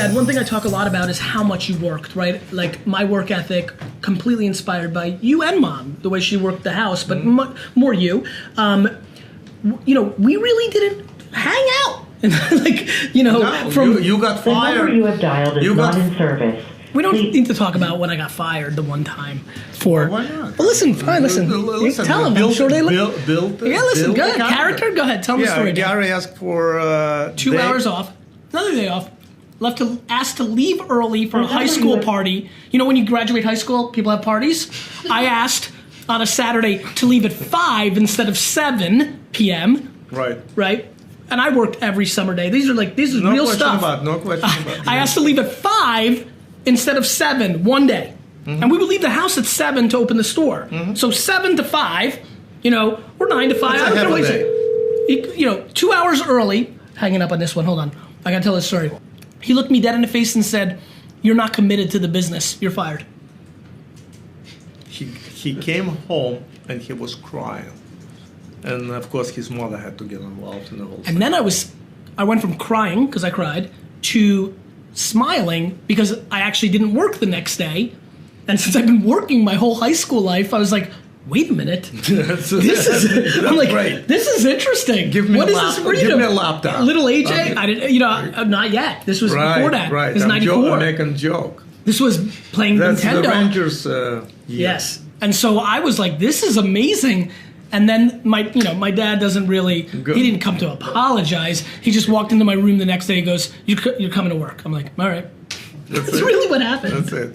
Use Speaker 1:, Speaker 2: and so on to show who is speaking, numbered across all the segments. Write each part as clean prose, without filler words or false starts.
Speaker 1: said, one thing I talk a lot about is how much you worked, right? Like my work ethic, completely inspired by you and Mom, the way she worked the house, but more you. We really didn't hang out.
Speaker 2: You got fired.
Speaker 3: The number you have dialed is not in service.
Speaker 1: We don't need to talk about when I got fired the one time for.
Speaker 2: Why not?
Speaker 1: Well, listen, fine, listen. Tell them. I'm sure they
Speaker 2: build.
Speaker 1: Yeah, listen. Go ahead. Character. Go ahead. Tell them the story.
Speaker 2: Gary asked for
Speaker 1: 2 hours off. Another day off. Asked to leave early for a high school party. You know when you graduate high school, people have parties. I asked on a Saturday to leave at 5 instead of 7 p.m. Right. And I worked every summer day. These are real stuff.
Speaker 2: No question about.
Speaker 1: I asked to leave at 5 instead of 7 one day. Mm-hmm. And we would leave the house at 7 to open the store. Mm-hmm. So 7 to 5, or 9 to 5. I don't know. 2 hours early. Hanging up on this one. Hold on. I got to tell this story. He looked me dead in the face and said, "You're not committed to the business. You're fired."
Speaker 2: He came home and he was crying. And of course his mother had to get involved in the whole thing.
Speaker 1: And then I went from crying, because I cried, to smiling because I actually didn't work the next day. And since I've been working my whole high school life, I was like, wait a minute. This is interesting.
Speaker 2: Give me a laptop.
Speaker 1: Little AJ? I didn't, not yet. This was before that.
Speaker 2: Right.
Speaker 1: This was 94.
Speaker 2: I'm making a joke.
Speaker 1: This was playing Nintendo.
Speaker 2: The Rangers
Speaker 1: Yes. And so I was like, this is amazing. And then my dad doesn't really, he didn't come to apologize. He just walked into my room the next day and goes, you're coming to work. I'm like, all right. That's really what happened.
Speaker 2: That's it.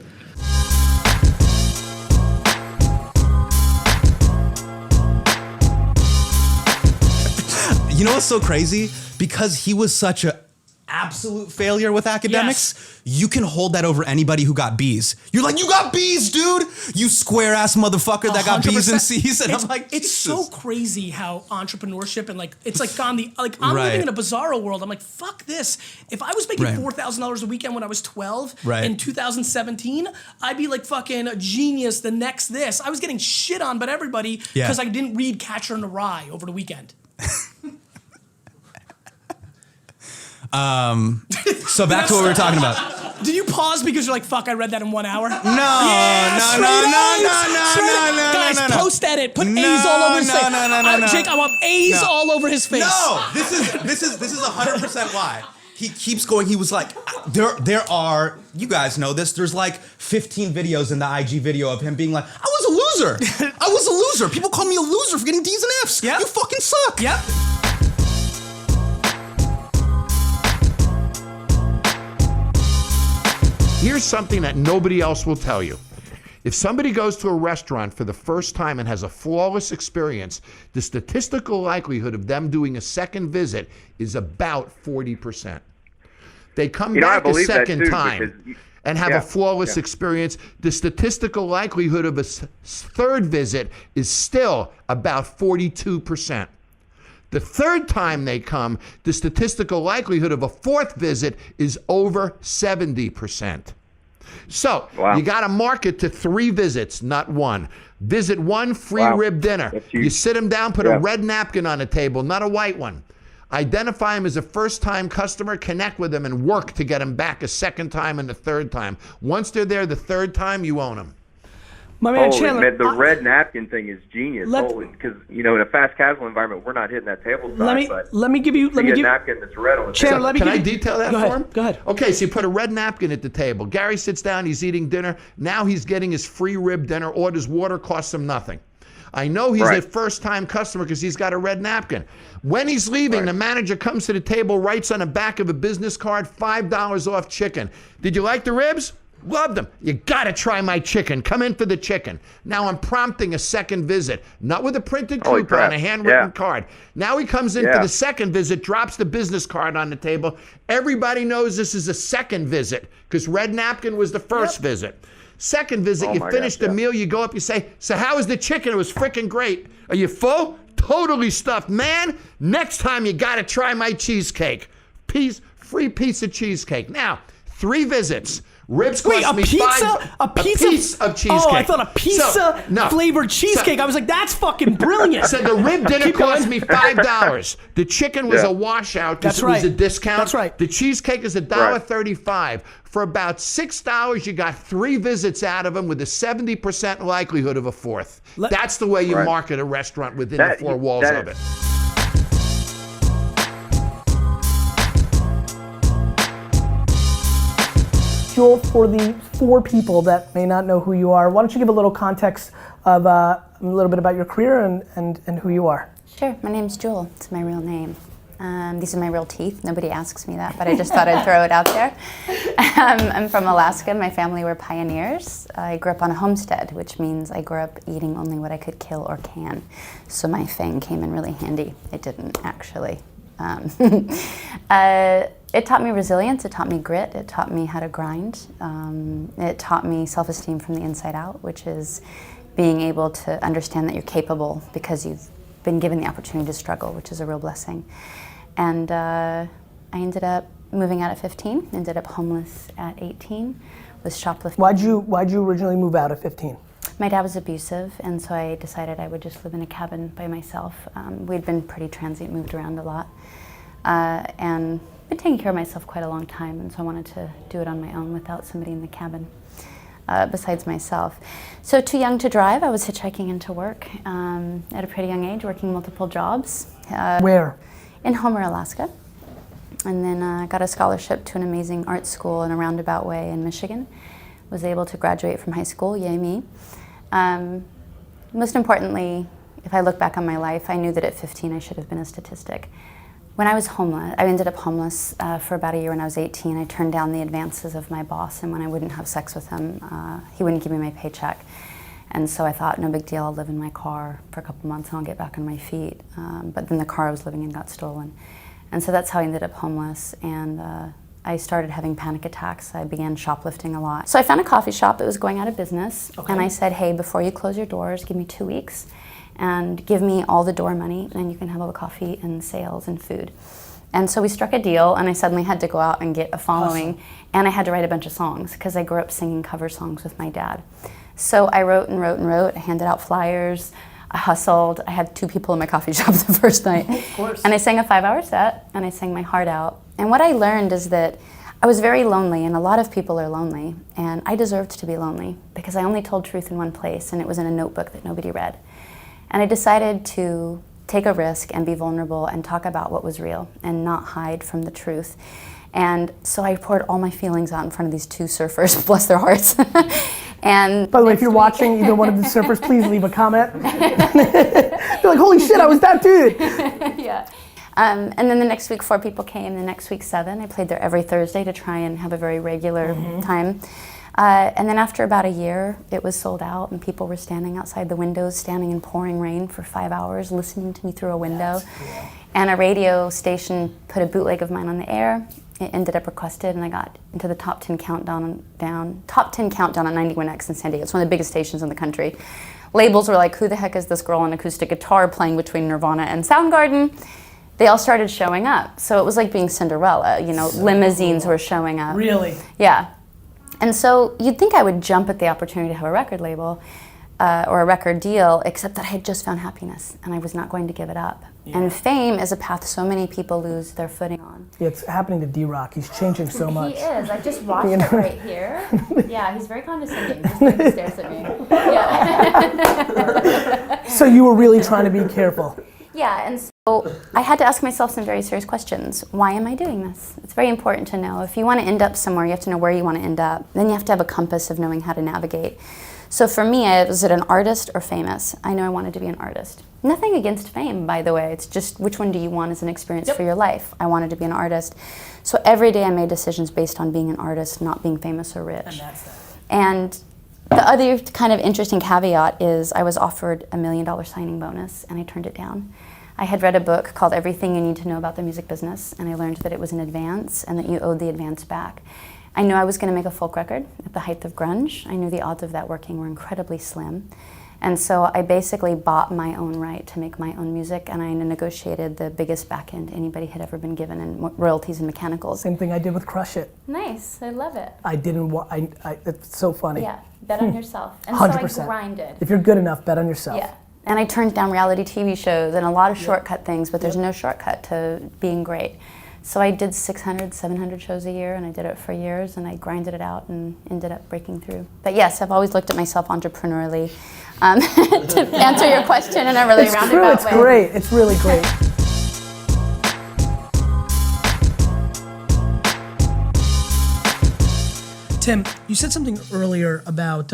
Speaker 4: You know what's so crazy? Because he was such an absolute failure with academics, you can hold that over anybody who got B's. You're like, you got B's, dude! You square-ass motherfucker that got B's and C's. And I'm like,
Speaker 1: it's so crazy how entrepreneurship and it's like gone I'm living in a bizarro world. I'm like, fuck this. If I was making $4,000 a weekend when I was 12 in 2017, I'd be like fucking a genius the next this. I was getting shit on by everybody because I didn't read Catcher in the Rye over the weekend.
Speaker 4: So back to what we were talking about.
Speaker 1: Did you pause because you're like, fuck, I read that in 1 hour?
Speaker 4: No.
Speaker 1: Guys, post edit. Put A's all over his face.
Speaker 4: No.
Speaker 1: Jake, I want A's all over his face.
Speaker 4: No, this is 100% why. He keeps going. He was like, there are, you guys know this, there's like 15 videos in the IG video of him being like, I was a loser. I was a loser. People call me a loser for getting D's and F's.
Speaker 1: Yep.
Speaker 4: You fucking suck.
Speaker 1: Yep.
Speaker 5: Here's something that nobody else will tell you. If somebody goes to a restaurant for the first time and has a flawless experience, the statistical likelihood of them doing a second visit is about 40%. They come back a second time and have a flawless experience. The statistical likelihood of a third visit is still about 42%. The third time they come, the statistical likelihood of a fourth visit is over 70%. So you got to market to 3 visits, not 1. Visit 1, free rib dinner. You sit them down, put a red napkin on the table, not a white one. Identify them as a first-time customer, connect with them, and work to get them back a second time and a third time. Once they're there the third time, you own them.
Speaker 1: My man Chandler,
Speaker 6: the red napkin thing is genius. Because in a fast casual environment, we're not hitting that table side.
Speaker 1: Let me give you a
Speaker 6: napkin that's red on the
Speaker 1: Chandler,
Speaker 6: table.
Speaker 5: Can I detail that for him?
Speaker 1: Go ahead.
Speaker 5: Okay, so you put a red napkin at the table. Gary sits down, he's eating dinner. Now he's getting his free rib dinner, orders water, costs him nothing. I know he's a first-time customer because he's got a red napkin. When he's leaving, the manager comes to the table, writes on the back of a business card, $5 off chicken. Did you like the ribs? Loved them. You gotta try my chicken. Come in for the chicken. Now I'm prompting a second visit, not with a printed coupon, a handwritten card. Now he comes in for the second visit, drops the business card on the table. Everybody knows this is a second visit because red napkin was the first visit. Second visit, you finish the meal, you go up, you say, so how was the chicken? It was freaking great. Are you full? Totally stuffed. Man, next time you gotta try my cheesecake. Free piece of cheesecake. Now, 3 visits. Ribs cost me
Speaker 1: a piece of cheesecake. Oh, I thought a pizza flavored cheesecake. I was like, that's fucking brilliant.
Speaker 5: So the rib dinner cost me $5. The chicken was a washout because it was a discount.
Speaker 1: That's right.
Speaker 5: The cheesecake is $1.35. For about $6, you got 3 visits out of them with a 70% likelihood of a fourth. That's the way you market a restaurant within the 4 walls of it.
Speaker 1: Jewel, for the 4 people that may not know who you are, why don't you give a little context of a little bit about your career and who you are?
Speaker 7: Sure, my name's Jewel. It's my real name. These are my real teeth. Nobody asks me that, but I just thought I'd throw it out there. I'm from Alaska. My family were pioneers. I grew up on a homestead, which means I grew up eating only what I could kill or can. So my fang came in really handy. It didn't, actually. It taught me resilience, it taught me grit, it taught me how to grind. It taught me self-esteem from the inside out, which is being able to understand that you're capable because you've been given the opportunity to struggle, which is a real blessing. And I ended up moving out at 15, ended up homeless at 18, was shoplifting.
Speaker 1: Why'd you originally move out at 15?
Speaker 7: My dad was abusive, and so I decided I would just live in a cabin by myself. We'd been pretty transient, moved around a lot, and been taking care of myself quite a long time, and so I wanted to do it on my own without somebody in the cabin besides myself. So too young to drive, I was hitchhiking into work at a pretty young age, working multiple jobs.
Speaker 1: Where?
Speaker 7: In Homer, Alaska. And then got a scholarship to an amazing art school in a roundabout way in Michigan. Was able to graduate from high school, yay me. Most importantly, if I look back on my life, I knew that at 15 I should have been a statistic. When I was homeless, I ended up homeless for about a year when I was 18. I turned down the advances of my boss, and when I wouldn't have sex with him, he wouldn't give me my paycheck. And so I thought, no big deal, I'll live in my car for a couple months and I'll get back on my feet. But then the car I was living in got stolen. And so that's how I ended up homeless. And I started having panic attacks. I began shoplifting a lot. So I found a coffee shop that was going out of business. Okay. And I said, hey, before you close your doors, give me 2 weeks and give me all the door money, and you can have all the coffee and sales and food. And so we struck a deal, and I suddenly had to go out and get a following. Awesome. And I had to write a bunch of songs because I grew up singing cover songs with my dad. So I wrote and wrote and wrote. I handed out flyers. I hustled. I had 2 people in my coffee shop the first night. Of course. And I sang a 5-hour set, and I sang my heart out. And what I learned is that I was very lonely, and a lot of people are lonely, and I deserved to be lonely because I only told truth in one place, and it was in a notebook that nobody read. And I decided to take a risk and be vulnerable and talk about what was real and not hide from the truth. And so I poured all my feelings out in front of these 2 surfers, bless their hearts. And
Speaker 1: by the way, if you're watching either one of the surfers, please leave a comment. They're like, holy shit, I was that dude.
Speaker 7: Yeah. And then the next week 4 people came, the next week 7. I played there every Thursday to try and have a very regular time. And then after about a year, it was sold out, and people were standing outside the windows, standing in pouring rain for 5 hours, listening to me through a window. Cool. And a radio station put a bootleg of mine on the air. It ended up requested, and I got into the top 10 countdown on 91X in San Diego. It's one of the biggest stations in the country. Labels were like, who the heck is this girl on acoustic guitar playing between Nirvana and Soundgarden? They all started showing up. So it was like being Cinderella, you know, limousines were showing up.
Speaker 1: Really?
Speaker 7: Yeah. And so you'd think I would jump at the opportunity to have a record label or a record deal, except that I had just found happiness and I was not going to give it up. Yeah. And fame is a path so many people lose their footing on.
Speaker 1: Yeah, it's happening to D-Rock. He's changing so much.
Speaker 7: He is. I just watched it right here. Yeah, he's very condescending. Just like he stares at me. Yeah.
Speaker 1: So you were really trying to be careful.
Speaker 7: Yeah, and so I had to ask myself some very serious questions. Why am I doing this? It's very important to know. If you want to end up somewhere, you have to know where you want to end up. Then you have to have a compass of knowing how to navigate. So for me, was it an artist or famous? I know I wanted to be an artist. Nothing against fame, by the way. It's just which one do you want as an experience for your life? I wanted to be an artist. So every day I made decisions based on being an artist, not being famous or rich.
Speaker 1: And that's that.
Speaker 7: And the other kind of interesting caveat is I was offered $1 million signing bonus, and I turned it down. I had read a book called Everything You Need to Know About the Music Business, and I learned that it was an advance and that you owed the advance back. I knew I was going to make a folk record at the height of grunge. I knew the odds of that working were incredibly slim. And so I basically bought my own right to make my own music, and I negotiated the biggest back end anybody had ever been given in royalties and mechanicals.
Speaker 1: Same thing I did with Crush It.
Speaker 7: Nice, I love it.
Speaker 1: I didn't it's so funny.
Speaker 7: Yeah, bet on yourself. And
Speaker 1: 100%.
Speaker 7: so I grinded.
Speaker 1: If you're good enough, bet on yourself.
Speaker 7: Yeah. And I turned down reality TV shows and a lot of shortcut things, but there's no shortcut to being great. So I did 600, 700 shows a year, and I did it for years, and I grinded it out and ended up breaking through. But yes, I've always looked at myself entrepreneurially to answer your question in a really roundabout way.
Speaker 1: It's great. It's really great. Tim, you said something earlier about,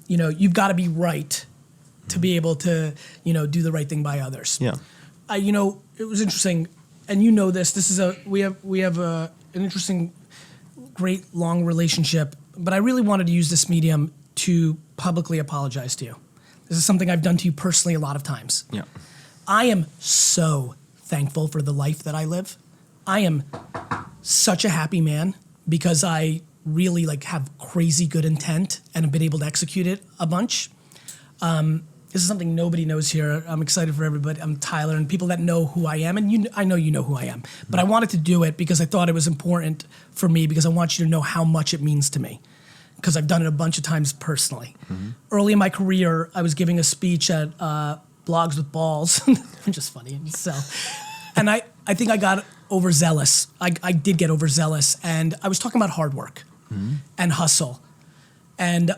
Speaker 1: you've got to be right to be able to, do the right thing by others.
Speaker 8: Yeah.
Speaker 1: It was interesting. And you know this. This is we have an interesting, great long relationship. But I really wanted to use this medium to publicly apologize to you. This is something I've done to you personally a lot of times.
Speaker 8: Yeah.
Speaker 1: I am so thankful for the life that I live. I am such a happy man because I really have crazy good intent and have been able to execute it a bunch. This is something nobody knows here. I'm excited for everybody. I'm Tyler, and people that know who I am, and I know you know who I am. But I wanted to do it because I thought it was important for me because I want you to know how much it means to me because I've done it a bunch of times personally. Mm-hmm. Early in my career, I was giving a speech at Blogs with Balls, which is funny. And I think I got overzealous. I did get overzealous, and I was talking about hard work and hustle. And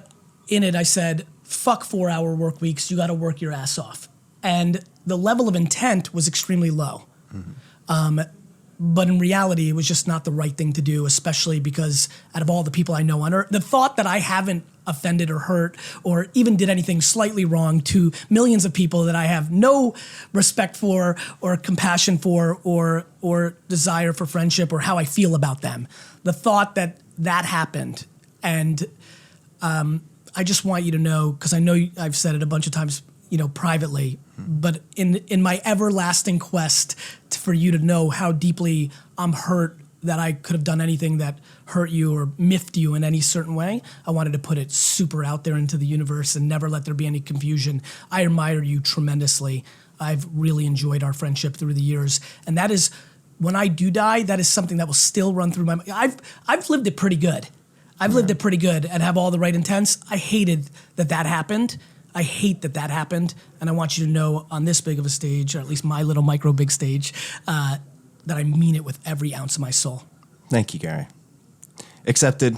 Speaker 1: in it, I said, fuck 4-hour work weeks, you gotta work your ass off. And the level of intent was extremely low. Mm-hmm. But in reality, it was just not the right thing to do, especially because out of all the people I know on earth, the thought that I haven't offended or hurt or even did anything slightly wrong to millions of people that I have no respect for or compassion for or desire for friendship or how I feel about them. The thought that happened, and I just want you to know, because I know I've said it a bunch of times, privately, but in my everlasting quest for you to know how deeply I'm hurt that I could have done anything that hurt you or miffed you in any certain way, I wanted to put it super out there into the universe and never let there be any confusion. I admire you tremendously. I've really enjoyed our friendship through the years, and that is, when I do die, that is something that will still run through my mind. I've lived it pretty good. I've lived it pretty good and have all the right intents. I hated that happened. I hate that happened. And I want you to know on this big of a stage, or at least my little micro big stage, that I mean it with every ounce of my soul.
Speaker 8: Thank you, Gary. Accepted.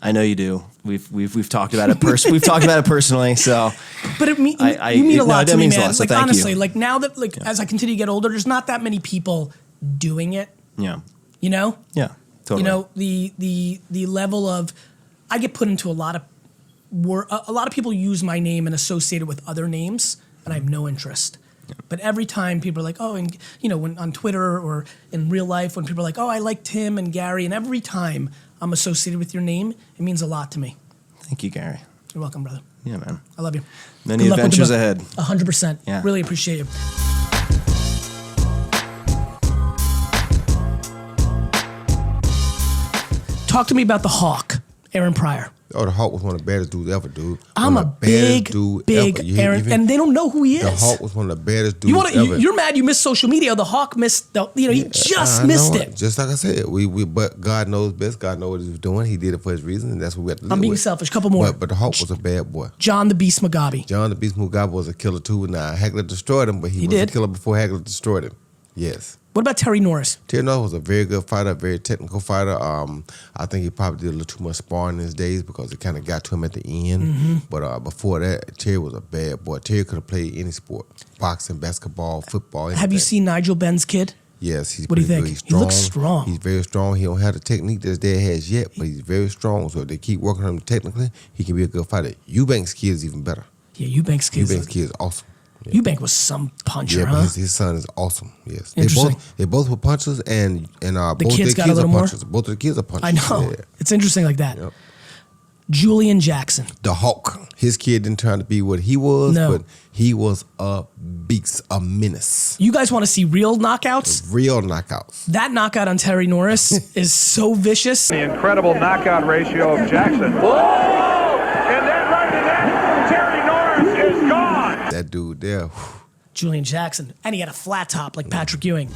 Speaker 8: I know you do. We've talked about it. We've talked about it personally. So,
Speaker 1: but you mean a lot to me, man.
Speaker 8: Lot, so thank
Speaker 1: honestly,
Speaker 8: you.
Speaker 1: Now that as I continue to get older, there's not that many people doing it.
Speaker 8: Yeah.
Speaker 1: Yeah.
Speaker 8: Totally.
Speaker 1: The level of, I get put into a lot of people use my name and associate it with other names, and I have no interest. Yeah. But every time people are like, oh, and when on Twitter or in real life, when people are like, oh, I like Tim and Gary, and every time I'm associated with your name, it means a lot to me.
Speaker 8: Thank you, Gary.
Speaker 1: You're welcome, brother.
Speaker 8: Yeah, man.
Speaker 1: I love you.
Speaker 8: Many adventures ahead.
Speaker 1: 100%.
Speaker 8: Yeah.
Speaker 1: Really appreciate you. Talk to me about the Hawk, Aaron Pryor.
Speaker 9: Oh, the Hawk was one of the baddest dudes ever, dude.
Speaker 1: I'm a big Aaron, and they don't know who he is.
Speaker 9: The Hawk was one of the baddest dudes ever.
Speaker 1: You're mad you missed social media. The Hawk missed, he just missed it.
Speaker 9: Just like I said, but God knows best. God knows what he was doing. He did it for his reason, and that's what we have to do.
Speaker 1: I'm being selfish. Couple more.
Speaker 9: But the Hawk was a bad boy.
Speaker 1: John the Beast Mugabe.
Speaker 9: John the Beast Mugabe was a killer too. Now, Hagler destroyed him, but he was a killer before Hagler destroyed him. Yes.
Speaker 1: What about Terry Norris?
Speaker 9: Terry Norris was a very good fighter, a very technical fighter. I think he probably did a little too much sparring in his days because it kind of got to him at the end. Mm-hmm. But before that, Terry was a bad boy. Terry could have played any sport: boxing, basketball, football. Anything.
Speaker 1: Have you seen Nigel Benn's kid?
Speaker 9: Yes, he's
Speaker 1: what do you think?
Speaker 9: Good. He's strong.
Speaker 1: He looks strong.
Speaker 9: He's very strong. He don't have the technique that his dad has yet, but he's very strong. So if they keep working on him technically, he can be a good fighter. Eubank's kid is even better.
Speaker 1: Yeah, Eubank's kid
Speaker 9: is awesome. Yeah.
Speaker 1: Eubank was some puncher,
Speaker 9: but his son is awesome. Yes,
Speaker 1: interesting.
Speaker 9: They both were punchers, and both
Speaker 1: the kids
Speaker 9: their
Speaker 1: got
Speaker 9: kids
Speaker 1: a little
Speaker 9: are punchers.
Speaker 1: more.
Speaker 9: Both of the kids are punchers.
Speaker 1: I know. Yeah. It's interesting like that.
Speaker 9: Yep.
Speaker 1: Julian Jackson,
Speaker 9: the Hawk. His kid didn't turn to be what he was, but he was a beast, a menace.
Speaker 1: You guys want to see real knockouts?
Speaker 9: Real knockouts.
Speaker 1: That knockout on Terry Norris is so vicious.
Speaker 10: The incredible knockout ratio of Jackson. Whoa! And then right to that, Terry Norris is gone.
Speaker 9: Yeah.
Speaker 1: Julian Jackson. And he had a flat top like Patrick Ewing.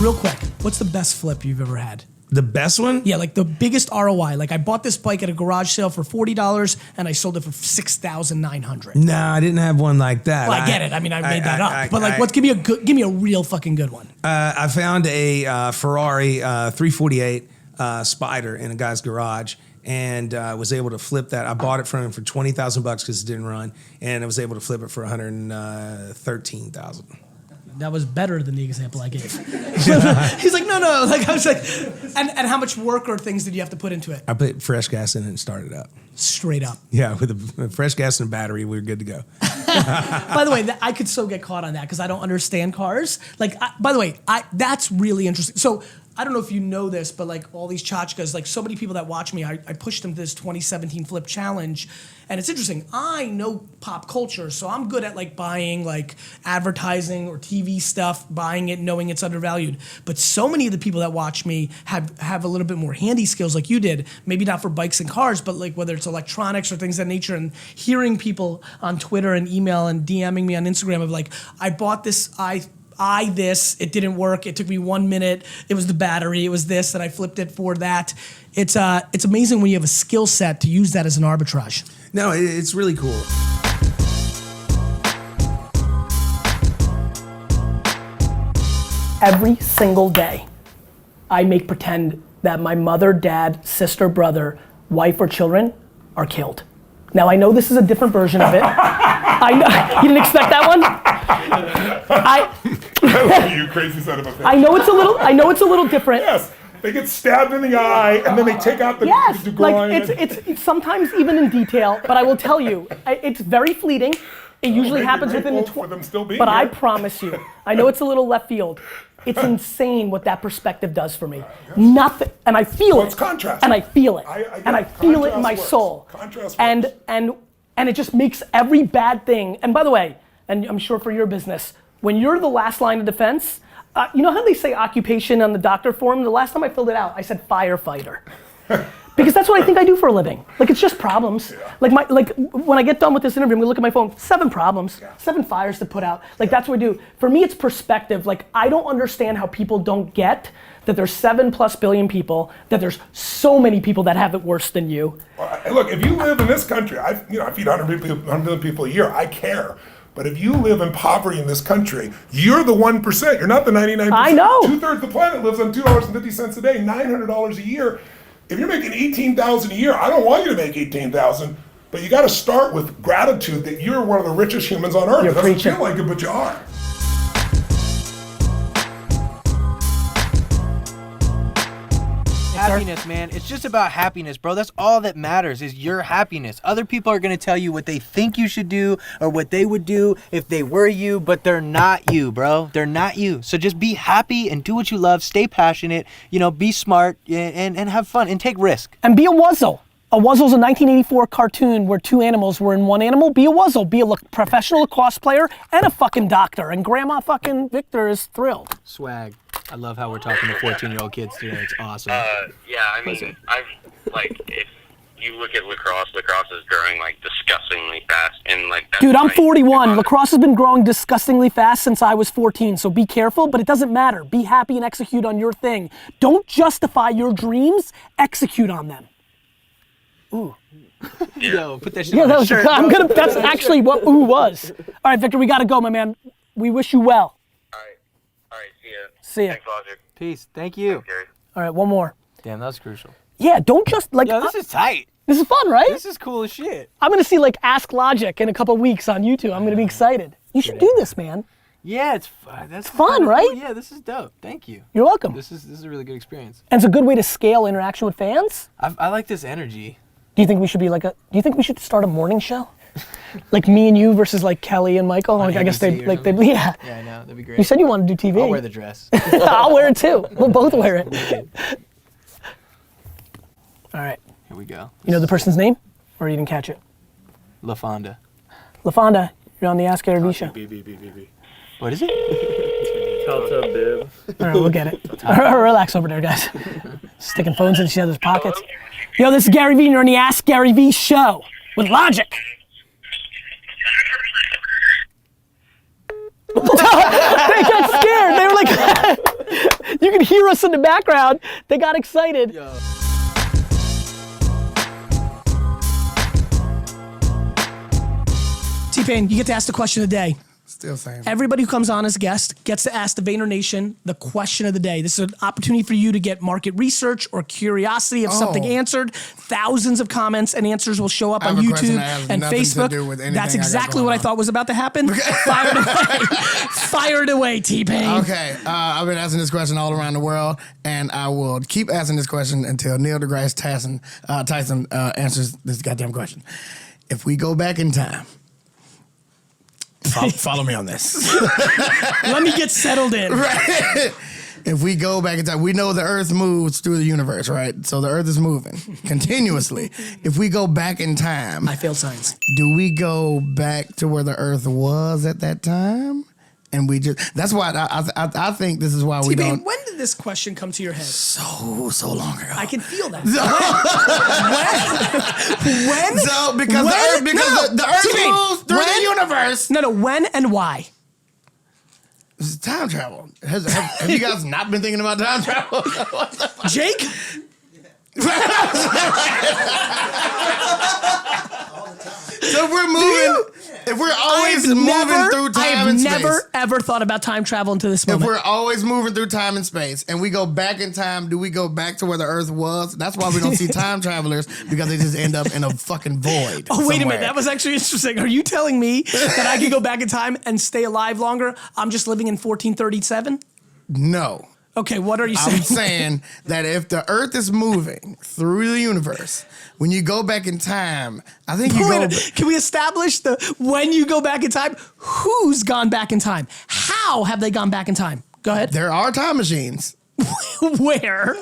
Speaker 1: Real quick, what's the best flip you've ever had?
Speaker 10: The best one?
Speaker 1: Yeah, like the biggest ROI. Like I bought this bike at a garage sale for $40 and I sold it for $6,900.
Speaker 10: No, I didn't have one like that.
Speaker 1: Well, I get it. I mean, I made that up. But like, give me a real fucking good one.
Speaker 10: I found a Ferrari 348 Spider in a guy's garage and was able to flip that. I bought it from him for $20,000 because it didn't run, and I was able to flip it for $113,000.
Speaker 1: That was better than the example I gave. He's like, no. Like I was like, and how much work or things did you have to put into it?
Speaker 10: I put fresh gas in it and started it up.
Speaker 1: Straight up.
Speaker 10: Yeah, with fresh gas and a battery, we were good to go.
Speaker 1: By the way, I could so get caught on that because I don't understand cars. Like, by the way, that's really interesting. So I don't know if you know this, but like all these tchotchkes, like so many people that watch me, I pushed them to this 2017 Flip Challenge. And it's interesting. I know pop culture, so I'm good at like buying like advertising or TV stuff, buying it, knowing it's undervalued. But so many of the people that watch me have a little bit more handy skills like you did. Maybe not for bikes and cars, but like whether it's electronics or things of that nature. And hearing people on Twitter and email and DMing me on Instagram of like, I bought this, it didn't work. It took me 1 minute. It was the battery. It was this, and I flipped it for that. It's amazing when you have a skill set to use that as an arbitrage.
Speaker 10: No, it's really cool.
Speaker 1: Every single day, I make pretend that my mother, dad, sister, brother, wife, or children are killed. Now I know this is a different version of it. I know you didn't expect that one.
Speaker 11: You crazy son of a bitch.
Speaker 1: I know it's a little different.
Speaker 11: Yes, they get stabbed in the eye and then they take out the groin.
Speaker 1: Like it's sometimes even in detail. But I will tell you, it's very fleeting. It usually happens within the.
Speaker 11: For them still being
Speaker 1: but
Speaker 11: here.
Speaker 1: I promise you, I know it's a little left field. It's insane what that perspective does for me. Nothing, and I feel it.
Speaker 11: It's contrast.
Speaker 1: And I feel it.
Speaker 11: And
Speaker 1: I feel it in my soul.
Speaker 11: Contrast
Speaker 1: and it just makes every bad thing. And by the way, and I'm sure for your business, when you're the last line of defense, you know how they say occupation on the doctor form? The last time I filled it out, I said firefighter. Because that's what I think I do for a living. Like it's just problems. Yeah. Like when I get done with this interview, I'm gonna look at my phone, 7 problems, 7 fires to put out. Like that's what I do. For me, it's perspective. Like I don't understand how people don't get that there's 7+ billion people, that there's so many people that have it worse than you.
Speaker 11: Well, look, if you live in this country, I feed 100 million people a year, I care. But if you live in poverty in this country, you're the 1%. You're not the 99%.
Speaker 1: I know.
Speaker 11: 2/3 of the planet lives on $2.50 a day, $900 a year. If you're making $18,000 a year, I don't want you to make $18,000, but you got to start with gratitude that you're one of the richest humans on earth. It doesn't feel like it, but you are.
Speaker 12: Happiness, man. It's just about happiness, bro. That's all that matters is your happiness. Other people are going to tell you what they think you should do or what they would do if they were you, but they're not you, bro. They're not you. So just be happy and do what you love. Stay passionate, be smart and have fun and take risk.
Speaker 1: And be a wuzzle. A wuzzle's a 1984 cartoon where 2 animals were in one animal. Be a wuzzle. Be a professional lacrosse player and a fucking doctor. And Grandma fucking Victor is thrilled.
Speaker 12: Swag. I love how we're talking to 14-year-old kids today. It's awesome.
Speaker 13: Yeah, I mean, if you look at lacrosse is growing like disgustingly fast, and like.
Speaker 1: Dude, I'm 41. Lacrosse has been growing disgustingly fast since I was 14. So be careful, but it doesn't matter. Be happy and execute on your thing. Don't justify your dreams. Execute on them. Ooh.
Speaker 12: Yeah. Yo, put that shit on
Speaker 1: that was
Speaker 12: shirt.
Speaker 1: That's actually what ooh was. All right, Victor, we gotta go, my man. We wish you well.
Speaker 13: All right, see ya.
Speaker 1: See ya.
Speaker 13: Thanks, Logic.
Speaker 12: Peace. Thank you.
Speaker 13: Thanks, Gary.
Speaker 1: All right, one more.
Speaker 12: Damn, that was crucial.
Speaker 1: Yeah, don't just like.
Speaker 12: Yo, this is tight.
Speaker 1: This is fun, right?
Speaker 12: This is cool as shit.
Speaker 1: I'm gonna see like Ask Logic in a couple weeks on YouTube. I'm gonna be excited. You should do this, man.
Speaker 12: Yeah, it's fun. That's
Speaker 1: fun, right?
Speaker 12: Cool. Yeah, this is dope. Thank you.
Speaker 1: You're welcome.
Speaker 12: This is a really good experience.
Speaker 1: And it's a good way to scale interaction with fans.
Speaker 12: I like this energy.
Speaker 1: Do you think we should be do you think we should start a morning show? Like me and you versus like Kelly and Michael? Like I guess they yeah.
Speaker 12: Yeah, I know, that'd be great.
Speaker 1: You said you wanted to do TV.
Speaker 12: I'll wear the dress.
Speaker 1: I'll wear it too. We'll both wear it. All right.
Speaker 12: Here we go.
Speaker 1: You know the person's name? Or you didn't catch it?
Speaker 12: LaFonda.
Speaker 1: LaFonda, you're on the Ask GaryVee show.
Speaker 12: What is it?
Speaker 14: Telltale bib.
Speaker 1: All right, we'll get it. Relax over there, guys. Sticking phones in each other's pockets. Yo, this is Gary Vee, and you're on the Ask Gary Vee show with Logic. They got scared. They were like, you can hear us in the background. They got excited. Yo. T-Pain, you get to ask the question of the day.
Speaker 15: Still same.
Speaker 1: Everybody who comes on as a guest gets to ask the Vayner Nation the question of the day. This is an opportunity for you to get market research or curiosity of something answered. Thousands of comments and answers will show up on YouTube and Facebook. That's exactly what I thought was about to happen. Fire it away. Fire it away, T-Pain.
Speaker 15: Okay, I've been asking this question all around the world, and I will keep asking this question until Neil deGrasse Tyson answers this goddamn question. If we go back in time, follow me on this.
Speaker 1: Let me get settled in.
Speaker 15: Right. If we go back in time, we know the Earth moves through the universe, right? So the Earth is moving continuously. If we go back in time,
Speaker 1: I failed science.
Speaker 15: Do we go back to where the Earth was at that time? And we just—that's why I think this is why we don't.
Speaker 1: When did this question come to your head?
Speaker 15: So long ago.
Speaker 1: I can feel that. When?
Speaker 15: So because the Earth moves through the universe.
Speaker 1: No, when and why?
Speaker 15: This is time travel. Have you guys not been thinking about time travel?
Speaker 1: Jake?
Speaker 15: So if we're moving, if we're always moving through time and space.
Speaker 1: I've never ever thought about time travel until this moment.
Speaker 15: If we're always moving through time and space and we go back in time, do we go back to where the Earth was? That's why we don't see time travelers, because they just end up in a fucking void.
Speaker 1: Oh, wait a minute. That was actually interesting. Are you telling me that I could go back in time and stay alive longer? I'm just living in 1437?
Speaker 15: No.
Speaker 1: Okay, what are you saying?
Speaker 15: I'm saying that if the Earth is moving through the universe, when you go back in time, I think you go.
Speaker 1: Can we establish when you go back in time, who's gone back in time? How have they gone back in time? Go ahead.
Speaker 15: There are time machines.
Speaker 1: Where?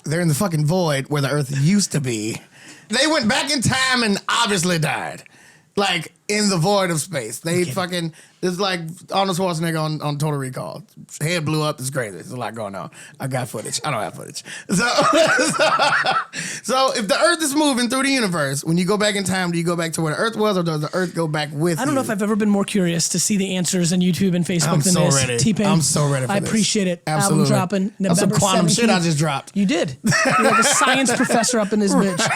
Speaker 15: They're in the fucking void where the Earth used to be. They went back in time and obviously died. Like, in the void of space. They fucking, it's like Arnold Schwarzenegger on Total Recall. His head blew up, it's crazy. There's a lot going on. I got footage. I don't have footage. So if the Earth is moving through the universe, when you go back in time, do you go back to where the Earth was, or does the Earth go back with you?
Speaker 1: I don't know if I've ever been more curious to see the answers on YouTube and Facebook than this.
Speaker 15: Ready.
Speaker 1: T-Pain,
Speaker 15: I'm so ready for
Speaker 1: I
Speaker 15: this.
Speaker 1: appreciate it.
Speaker 15: Absolutely.
Speaker 1: Album dropping November
Speaker 15: That's some quantum
Speaker 1: 17th.
Speaker 15: shit I just dropped.
Speaker 1: You did. You're like a science professor up in this bitch.